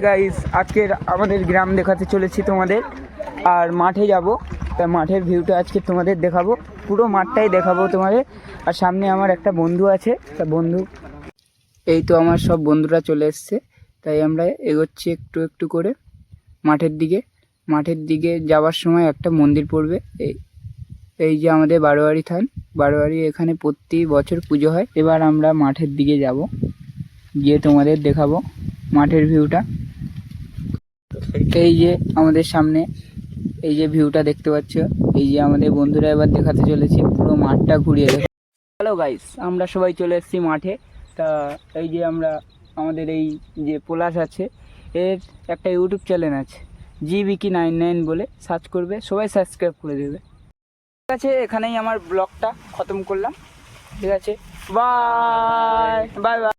Guys, আজকের আমাদের গ্রাম দেখাতে চলেছি তোমাদের। আর মাঠে যাব, তা মাঠের ভিউটা আজকে তোমাদের দেখাবো, পুরো মাঠটাই দেখাবো তোমাদের। আর সামনে আমার একটা বন্ধু আছে, তা বন্ধু এই তো আমার সব বন্ধুরা চলে এসছে, তাই আমরা এগোচ্ছি একটু একটু করে মাঠের দিকে যাওয়ার সময় একটা মন্দির পড়বে। এই যে আমাদের বারোয়ারি থান, বারোয়ারি, এখানে প্রতি বছর পুজো হয়। এবার আমরা মাঠের দিকে যাব, গিয়ে তোমাদের দেখাবো মাঠের ভিউটা। এই যে আমাদের সামনে এই যে ভিউটা দেখতে পাচ্ছ, এই যে আমাদের বন্ধুরা এবার দেখাতে চলেছে পুরো মাঠটা ঘুরিয়ে দেখো। হ্যালো গাইস, আমরা সবাই চলে এসেছি মাঠে। তা এই যে আমরা আমাদের এই যে পলাশ আছে, এর একটা ইউটিউব চ্যানেল আছে GBK99 বলে, সার্চ করবে, সবাই সাবস্ক্রাইব করে দেবে। ঠিক আছে, এখানেই আমার ব্লগটা খতম করলাম। ঠিক আছে, বাই বাই বাই।